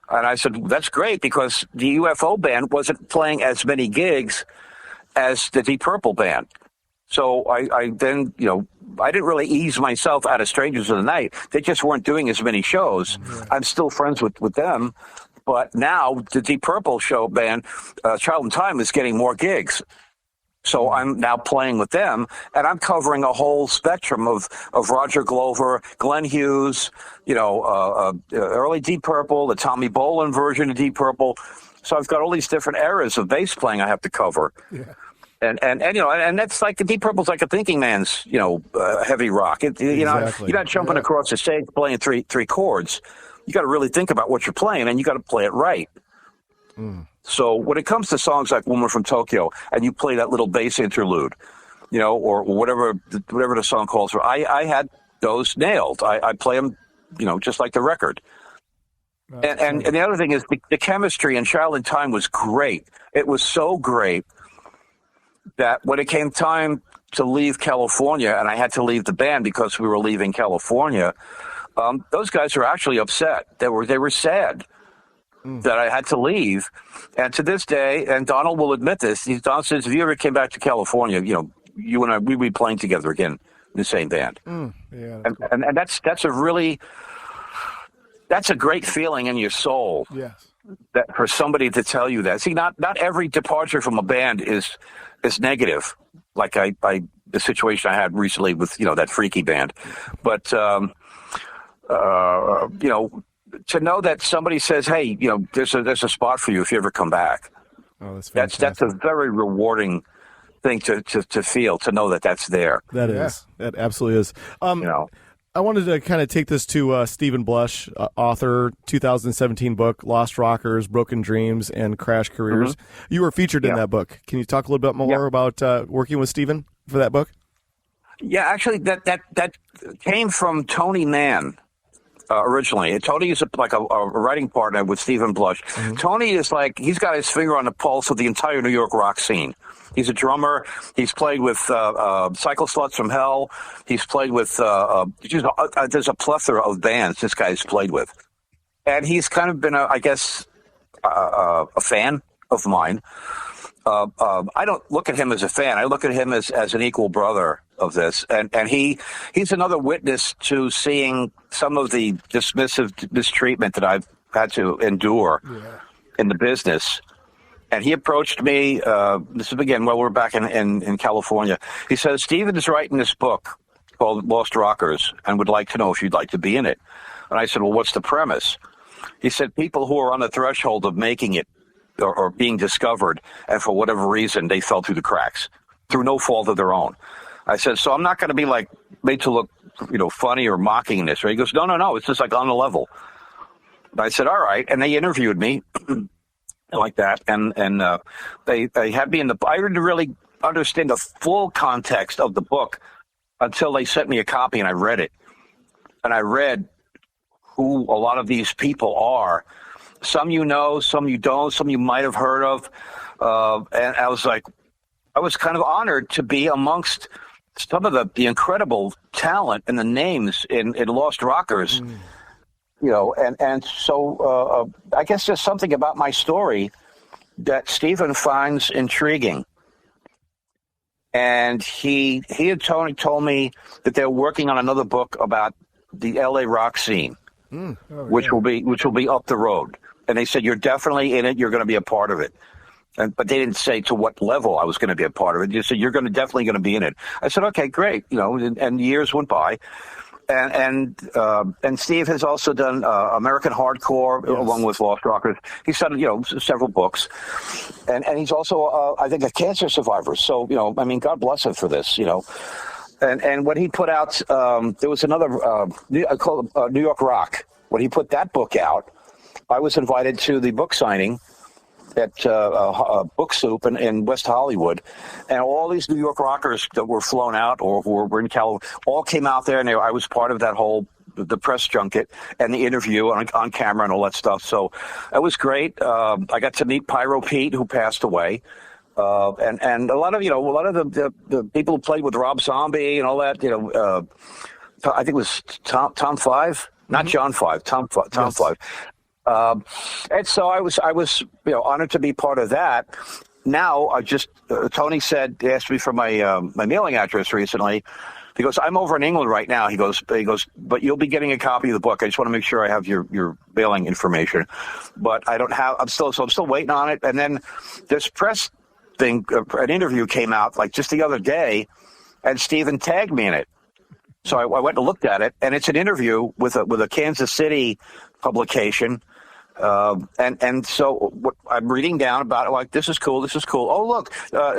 And I said, "That's great," because the UFO band wasn't playing as many gigs as the Deep Purple band. So I then, I didn't really ease myself out of Strangers of the Night. They just weren't doing as many shows. Right. I'm still friends with them. But now the Deep Purple show band, Child in Time, is getting more gigs. So I'm now playing with them, and I'm covering a whole spectrum of Roger Glover, Glenn Hughes, early Deep Purple, the Tommy Bolin version of Deep Purple. So I've got all these different eras of bass playing I have to cover. Yeah. And that's like Deep Purple's like a thinking man's, heavy rock. Exactly. You're not jumping across the stage playing three chords. You got to really think about what you're playing, and you got to play it right. Mm. So when it comes to songs like "Woman from Tokyo," and you play that little bass interlude, or whatever the song calls for, I had those nailed. I play them, just like the record. And the other thing is the chemistry in Child in Time was great. It was so great that when it came time to leave California, and I had to leave the band because we were leaving California, those guys were actually upset. They were sad that I had to leave. And to this day, and Donald will admit this, Donald says, "If you ever came back to California, you and I, we'd be playing together again in the same band." Yeah, and, cool. and that's a great feeling in your soul. Yes. That for somebody to tell you that. See, not every departure from a band is negative, like the situation I had recently with that Freaky band, but to know that somebody says, "Hey, there's a spot for you if you ever come back." Oh, that's fantastic. That's a very rewarding thing to feel, to know that that's there. That is. That absolutely is. I wanted to kind of take this to Stephen Blush, author, 2017 book, Lost Rockers, Broken Dreams, and Crash Careers. Mm-hmm. You were featured in that book. Can you talk a little bit more about working with Stephen for that book? Yeah, actually, that came from Tony Mann. Originally, Tony is like a writing partner with Stephen Blush. Mm-hmm. Tony is he's got his finger on the pulse of the entire New York rock scene. He's a drummer. He's played with Cycle Sluts from Hell. He's played with there's a plethora of bands this guy's played with, and he's kind of been a fan of mine. I don't look at him as a fan. I look at him as an equal brother of this. And he's another witness to seeing some of the dismissive mistreatment that I've had to endure in the business. And he approached me, this is again, while we're back in California. He says, Stephen is writing this book called Lost Rockers and would like to know if you'd like to be in it. And I said, well, what's the premise? He said, people who are on the threshold of making it or being discovered, and for whatever reason, they fell through the cracks, through no fault of their own. I said, so I'm not going to be made to look, funny or mocking this. Right? He goes, no, it's just on the level. And I said, all right. And they interviewed me like that. And they had me in I didn't really understand the full context of the book until they sent me a copy and I read it. And I read who a lot of these people are. Some you know, some you don't, some you might have heard of. And I was kind of honored to be amongst some of the incredible talent and the names in Lost Rockers, and so I guess there's something about my story that Stephen finds intriguing. And he and Tony told me that they're working on another book about the LA rock scene, which will be up the road. And they said, you're definitely in it. You're going to be a part of it. But they didn't say to what level I was going to be a part of it. They said, you're definitely going to be in it. I said, okay, great. And years went by. And Steve has also done American Hardcore along with Lost Rockers. He's done, several books. And he's also, I think, a cancer survivor. So, God bless him for this, And when he put out, there was another called New York Rock. When he put that book out, I was invited to the book signing at Book Soup in West Hollywood, and all these New York rockers that were flown out or who were in California all came out there, and I was part of that whole the press junket and the interview on camera and all that stuff. So it was great. I got to meet Pyro Pete, who passed away, and a lot of the people who played with Rob Zombie and all that. I think it was Tom Five, not John Five, Tom Five. And so I was honored to be part of that. Now Tony asked me for my mailing address recently. He goes, I'm over in England right now. He goes, but you'll be getting a copy of the book. I just want to make sure I have your mailing information, but I don't have. I'm still waiting on it. And then this press thing, an interview came out just the other day, and Stephen tagged me in it. So I went and looked at it, and it's an interview with a Kansas City publication. And so what I'm reading down about it, this is cool. Oh, look,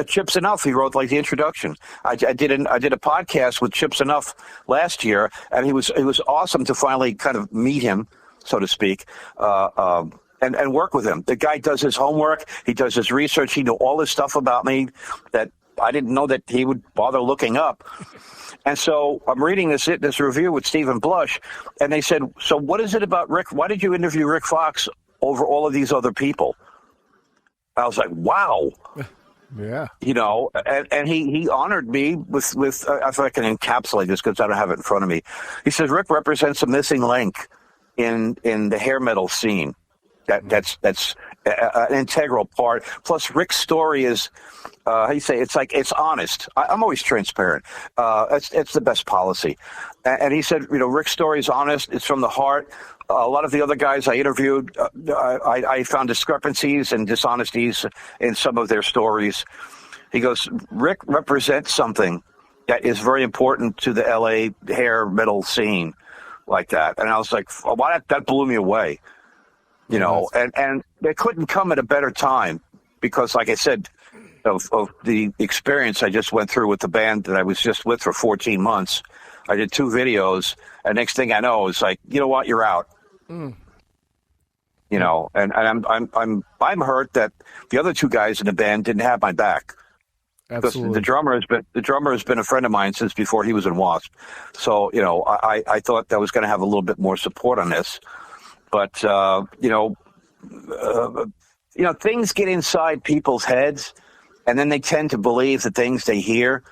Chips Enough. He wrote the introduction. I did a podcast with Chips Enough last year, and it was awesome to finally kind of meet him, so to speak, and work with him. The guy does his homework. He does his research. He knew all this stuff about me that I didn't know that he would bother looking up. And so I'm reading this review with Stephen Blush, and they said, so what is it about Rik? Why did you interview Rik Fox over all of these other people? I was like, wow. Yeah. And he honored me with I thought I can encapsulate this because I don't have it in front of me. He says, Rik represents a missing link in the hair metal scene. That's an integral part. Plus, Rik's story is, it's honest. I'm always transparent. It's the best policy. And he said, Rik's story is honest. It's from the heart. A lot of the other guys I interviewed, I found discrepancies and dishonesties in some of their stories. He goes, Rik represents something that is very important to the LA hair metal scene like that. And I was like, wow, that blew me away. And it couldn't come at a better time because, like I said, of the experience I just went through with the band that I was just with for 14 months, I did 2 videos, and next thing I know, it's like, you know what, you're out. You know, and I'm hurt that the other 2 guys in the band didn't have my back. Absolutely. Because the drummer has been a friend of mine since before he was in W.A.S.P. So, you know, I thought that was going to have a little bit more support on this. But, you know, things get inside people's heads, and then they tend to believe the things they hear.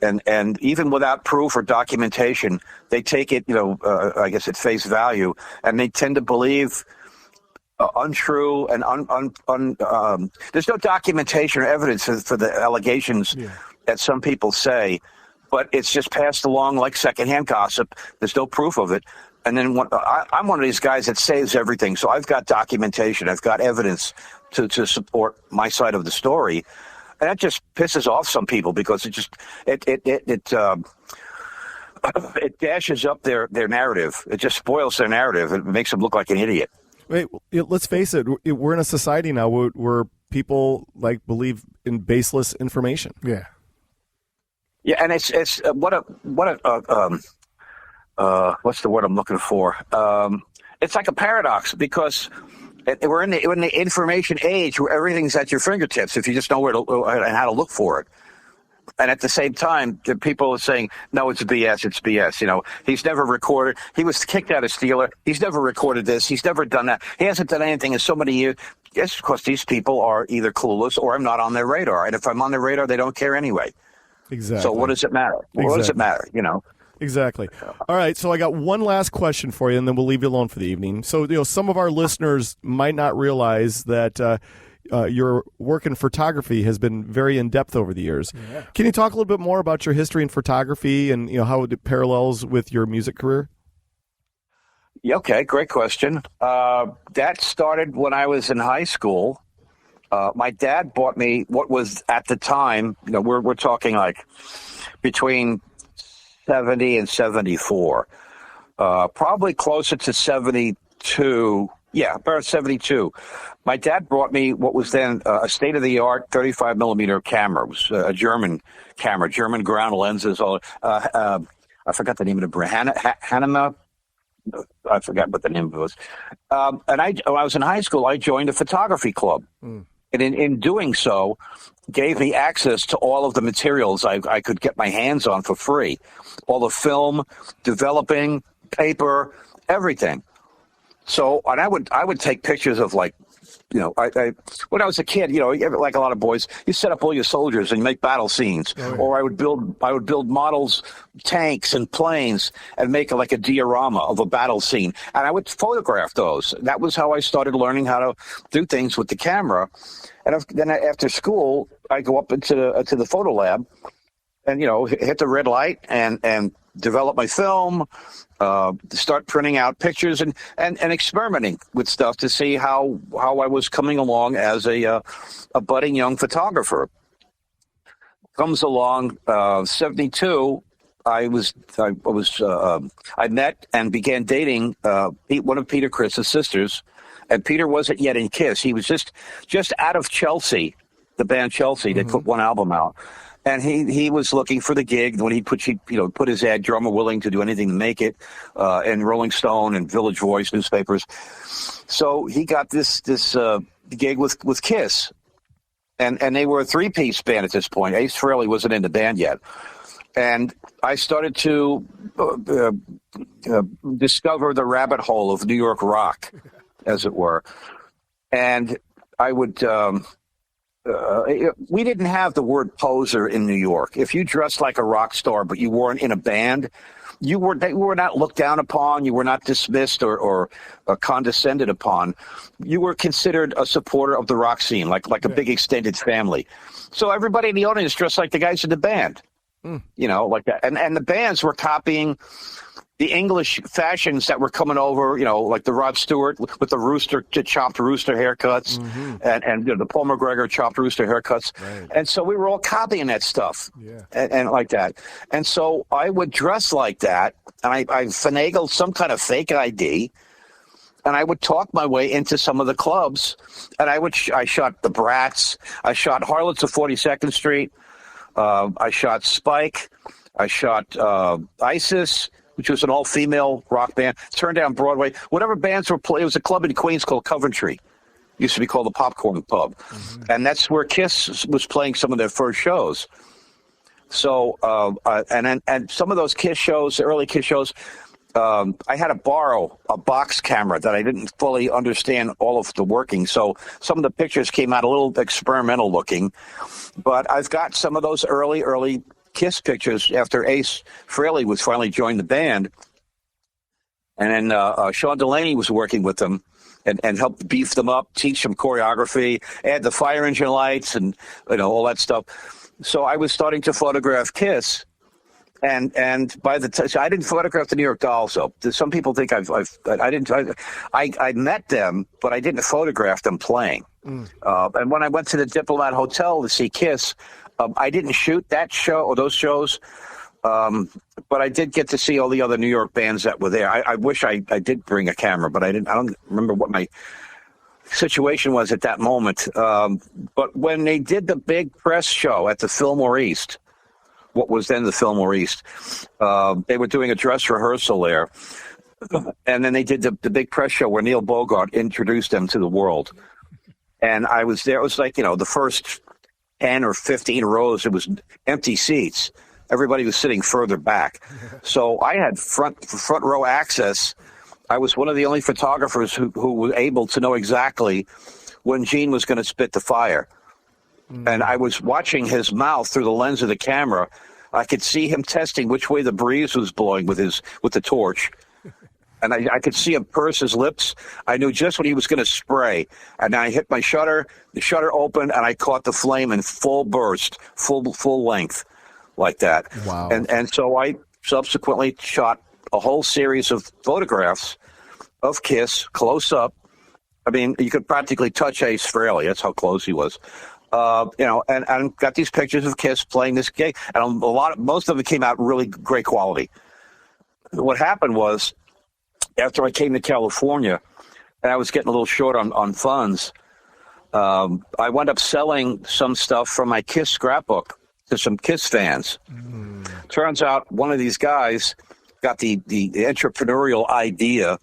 And even without proof or documentation, they take it, I guess at face value, and they tend to believe untrue and there's no documentation or evidence for the allegations that some people say, but it's just passed along like secondhand gossip. There's no proof of it. And then I'm one of these guys that saves everything. So I've got documentation. I've got evidence to support my side of the story. And that just pisses off some people because it dashes up their narrative. It just spoils their narrative. It makes them look like an idiot. Wait, let's face it. We're in a society now where people believe in baseless information. Yeah. Yeah, and it's what's the word I'm looking for? It's like a paradox because we're in the information age where everything's at your fingertips if you just know where to and how to look for it. And at the same time, the people are saying, no, it's BS, it's BS. You know, he's never recorded. He was kicked out of Steeler. He's never recorded this. He's never done that. He hasn't done anything in so many years. Yes, because these people are either clueless or I'm not on their radar. And if I'm on their radar, they don't care anyway. Exactly. So what does it matter? Exactly. What does it matter, you know? Exactly. All right, so I got one last question for you, and then we'll leave you alone for the evening. So, some of our listeners might not realize that your work in photography has been very in-depth over the years. Yeah. Can you talk a little bit more about your history in photography and how it parallels with your music career? Yeah, okay, great question. That started when I was in high school. My dad bought me what was at the time, we're talking like between 70 and 74, probably closer to 72. Yeah, about 72. My dad brought me what was then a state-of-the-art 35 millimeter camera. It was a German camera, German ground lenses. I forgot the name of the brand. Hanema. I forgot what the name of it was. And when I was in high school, I joined a photography club. And in doing so, gave me access to all of the materials I could get my hands on for free. All the film, developing, paper, everything. So, and I would take pictures of when I was a kid, like a lot of boys, you set up all your soldiers and you make battle scenes. Oh, yeah. Or I would build models, tanks and planes and make like a diorama of a battle scene. And I would photograph those. That was how I started learning how to do things with the camera. And then after school, I go up into the photo lab and, hit the red light and develop my film, start printing out pictures and experimenting with stuff to see how I was coming along as a budding young photographer. Comes along 72. I met and began dating one of Peter Criss's sisters, and Peter wasn't yet in Kiss. He was just out of Chelsea, the band Chelsea. They put one album out. And he was looking for the gig when he put his ad, drummer willing to do anything to make it, in Rolling Stone and Village Voice newspapers. So he got this gig with Kiss, and they were a 3-piece band at this point. Ace Frehley wasn't in the band yet, and I started to discover the rabbit hole of New York rock, as it were, and I would. We didn't have the word poser in New York. If you dressed like a rock star, but you weren't in a band, you were not looked down upon. You were not dismissed or condescended upon. You were considered a supporter of the rock scene, like a big extended family. So everybody in the audience dressed like the guys in the band, like that. And the bands were copying the English fashions that were coming over, like the Rod Stewart with the chopped rooster haircuts, and the Paul McGregor chopped rooster haircuts. Right. And so we were all copying that stuff, and like that. And so I would dress like that, and I finagled some kind of fake ID, and I would talk my way into some of the clubs, and I shot the Brats, I shot Harlots of 42nd Street, I shot Spike, I shot ISIS, which was an all-female rock band. Turned down Broadway. Whatever bands were playing, it was a club in Queens called Coventry. Used to be called the Popcorn Pub. And that's where Kiss was playing some of their first shows. So, and some of those Kiss shows, early Kiss shows, I had to borrow a box camera that I didn't fully understand all of the working. So some of the pictures came out a little experimental looking. But I've got some of those early Kiss pictures after Ace Frehley was finally joined the band. And then Sean Delaney was working with them and helped beef them up, teach them choreography, add the fire engine lights and all that stuff. So I was starting to photograph Kiss. And by the time, so I didn't photograph the New York Dolls. So some people think I met them, but I didn't photograph them playing. And when I went to the Diplomat Hotel to see Kiss, I didn't shoot that show or those shows, but I did get to see all the other New York bands that were there. I wish I did bring a camera, but I didn't. I don't remember what my situation was at that moment. But when they did the big press show at the Fillmore East, what was then the Fillmore East, they were doing a dress rehearsal there. And then they did the big press show where Neil Bogart introduced them to the world. And I was there. It was like, the first 10 or 15 rows, it was empty seats. Everybody was sitting further back. So I had front row access. I was one of the only photographers who were able to know exactly when Gene was going to spit the fire. And I was watching his mouth through the lens of the camera. I could see him testing which way the breeze was blowing with the torch. And I could see him purse his lips. I knew just when he was going to spray. And I hit my shutter. The shutter opened, and I caught the flame in full burst, full length, like that. Wow. And so I subsequently shot a whole series of photographs of Kiss close up. I mean, you could practically touch Ace Frehley. That's how close he was. And got these pictures of Kiss playing this gig, and most of it came out really great quality. What happened was, after I came to California, and I was getting a little short on funds, I wound up selling some stuff from my Kiss scrapbook to some Kiss fans. Turns out one of these guys got the entrepreneurial idea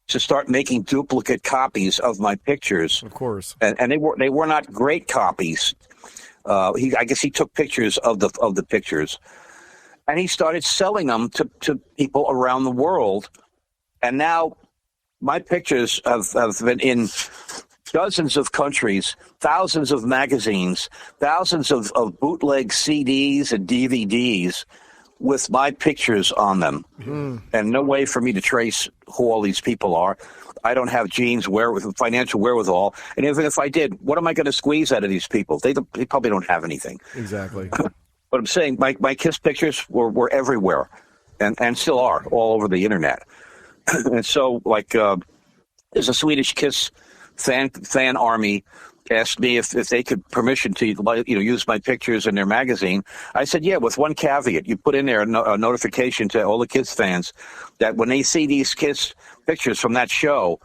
to start making duplicate copies of my pictures. Of course. And they were not great copies. I guess he took pictures of the pictures, and he started selling them to people around the world. And now my pictures have been in dozens of countries, thousands of magazines, thousands of bootleg CDs and DVDs with my pictures on them. And no way for me to trace who all these people are. I don't have Gene's financial wherewithal. And even if I did, what am I going to squeeze out of these people? They probably don't have anything. Exactly. But I'm saying my Kiss pictures were everywhere and still are all over the internet. And so, there's a Swedish Kiss fan army asked me if they could permission to use my pictures in their magazine. I said, yeah, with one caveat. You put in there a notification to all the Kiss fans that when they see these Kiss pictures from that show,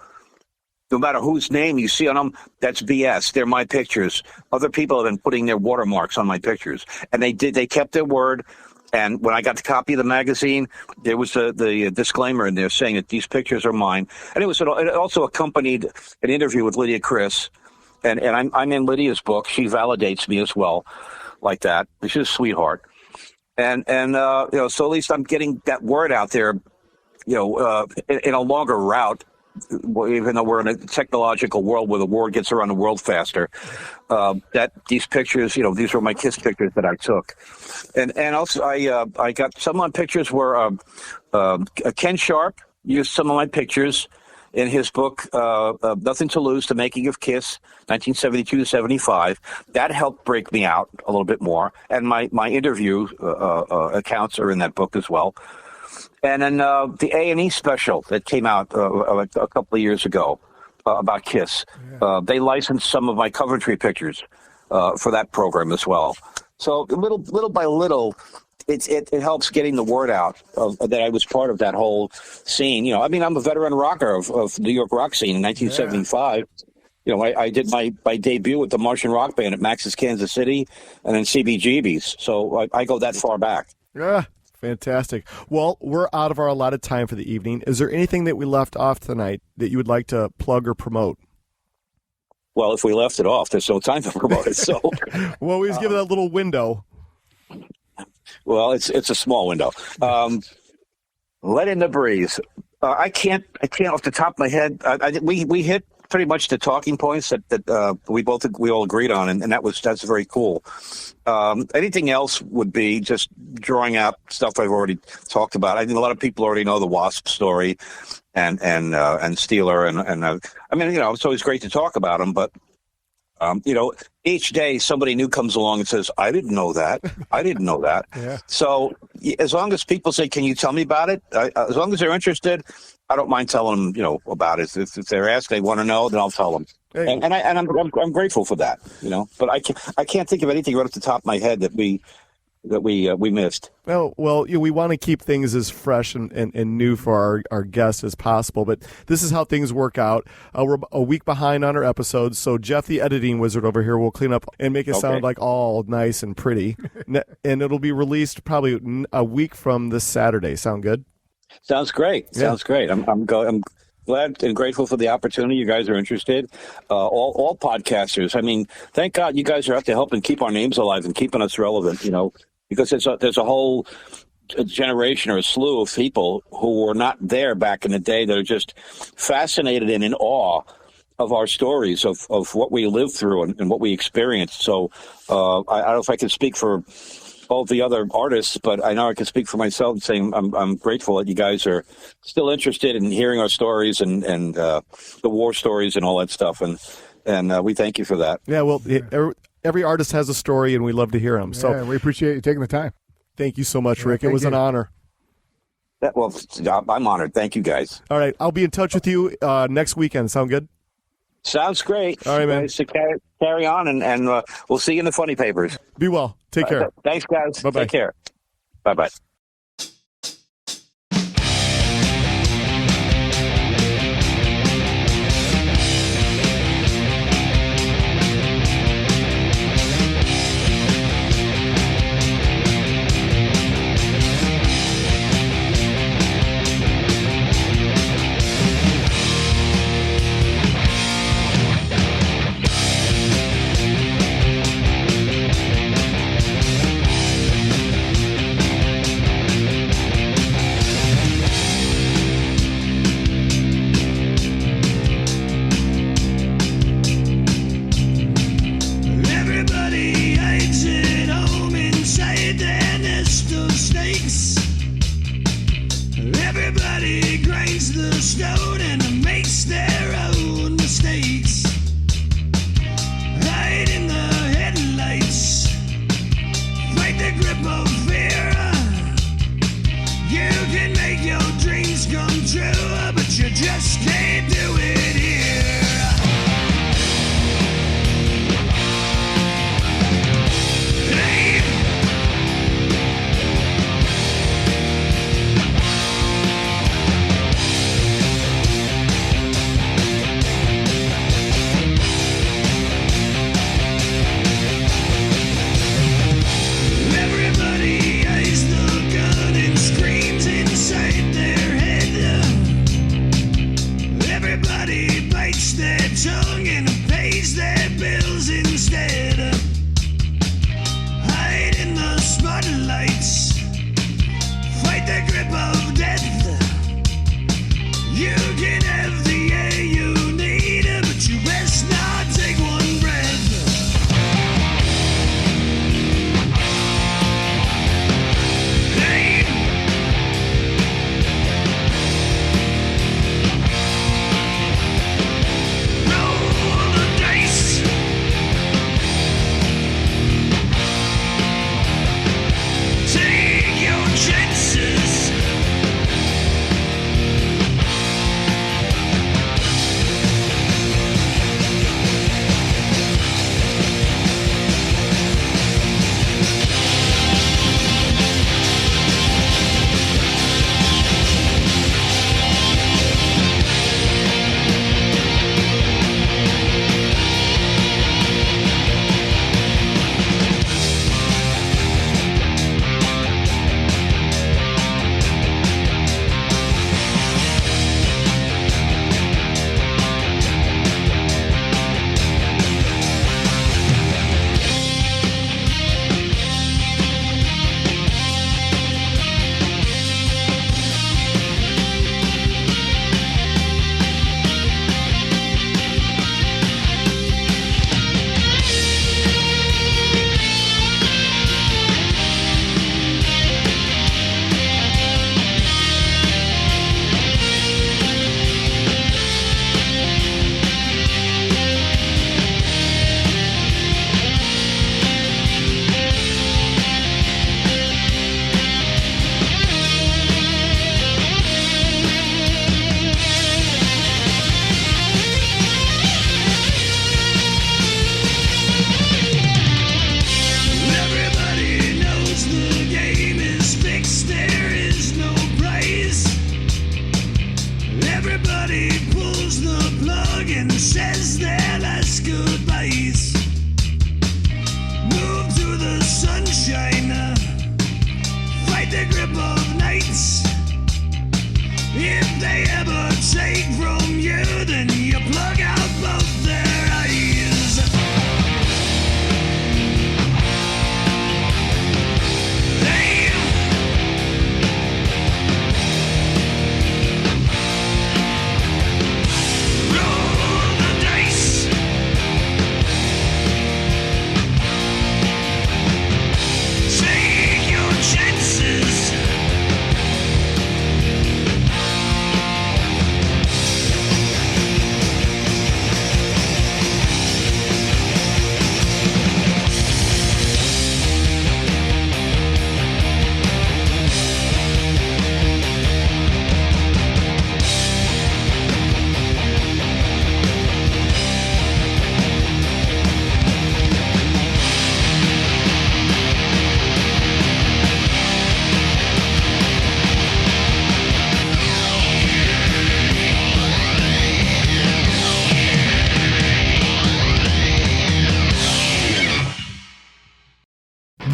no matter whose name you see on them, that's BS. They're my pictures. Other people have been putting their watermarks on my pictures. And they kept their word. And when I got the copy of the magazine, there was the disclaimer in there saying that these pictures are mine. And it also accompanied an interview with Lydia Chris. And I'm in Lydia's book. She validates me as well, like that. She's a sweetheart. And so at least I'm getting that word out there, in a longer route, even though we're in a technological world where the word gets around the world faster, that these pictures, these were my Kiss pictures that I took. And also I got some of my pictures where Ken Sharp used some of my pictures in his book, Nothing to Lose, The Making of Kiss, 1972 to 75. That helped break me out a little bit more. And my interview accounts are in that book as well. And then the A&E special that came out a couple of years ago about Kiss. Yeah. They licensed some of my Coventry pictures for that program as well. So little by little, it helps getting the word out that I was part of that whole scene. I'm a veteran rocker of New York rock scene in 1975. Yeah. I did my debut with the Martian Rock Band at Max's Kansas City and then CBGB's. So I go that far back. Yeah. Fantastic. Well, we're out of our allotted time for the evening. Is there anything that we left off tonight that you would like to plug or promote? Well, if we left it off, there's no time to promote it. So, well, we just give it that little window. Well, it's a small window. Let in the breeze. I can't off the top of my head. We hit pretty much the talking points that we all agreed on, and that's very cool. Anything else would be just drawing out stuff I've already talked about. I think a lot of people already know the W.A.S.P story and Steeler, and I mean, it's always great to talk about them, but each day somebody new comes along and says, I didn't know that. I didn't know that. Yeah. So as long as people say, can you tell me about it? As long as they're interested, I don't mind telling them, about it. If they're asked, they want to know, then I'll tell them. Hey. And I'm grateful for that, but I can't think of anything right off the top of my head that we missed. Well, we want to keep things as fresh and new for our guests as possible, but this is how things work out. We're a week behind on our episodes, so Jeff, the editing wizard over here, will clean up and make it sound like all nice and pretty, and it'll be released probably a week from this Saturday. Sound good? Sounds great. Yeah. Sounds great. I'm glad and grateful for the opportunity. You guys are interested. All podcasters. I mean, thank God you guys are out to helping keep our names alive and keeping us relevant. Because there's a whole generation or a slew of people who were not there back in the day that are just fascinated and in awe of our stories, of what we lived through and what we experienced. So I don't know if I can speak for all the other artists, but I know I can speak for myself and saying I'm grateful that you guys are still interested in hearing our stories and the war stories and all that stuff. And we thank you for that. Yeah, well, every artist has a story, and we love to hear them. So we appreciate you taking the time. Thank you so much, Rick. It was an honor. I'm honored. Thank you, guys. All right, I'll be in touch with you next weekend. Sound good? Sounds great. All right, man. So carry on, and we'll see you in the funny papers. Be well. Take care. Thanks, guys. Bye-bye. Take care. Bye-bye. says their last goodbyes. Move to the sunshine, fight the grip of nights. If they ever take from you, then you plug out both their eyes. They roll the dice. Take your chances.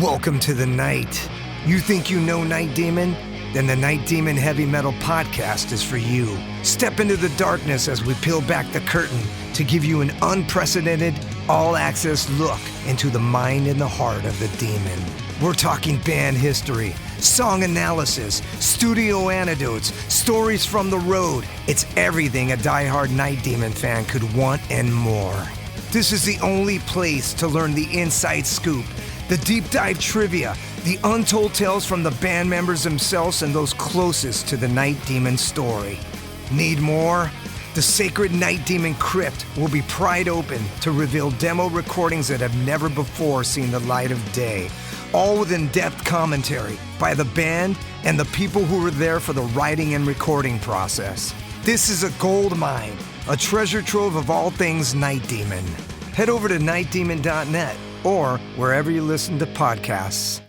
Welcome to the night. You think you know Night Demon? Then the Night Demon Heavy Metal Podcast is for you. Step into the darkness as we peel back the curtain to give you an unprecedented, all-access look into the mind and the heart of the demon. We're talking band history, song analysis, studio anecdotes, stories from the road. It's everything a diehard Night Demon fan could want and more. This is the only place to learn the inside scoop, the deep dive trivia, the untold tales from the band members themselves and those closest to the Night Demon story. Need more? The Sacred Night Demon Crypt will be pried open to reveal demo recordings that have never before seen the light of day, all with in-depth commentary by the band and the people who were there for the writing and recording process. This is a gold mine, a treasure trove of all things Night Demon. Head over to nightdemon.net or wherever you listen to podcasts.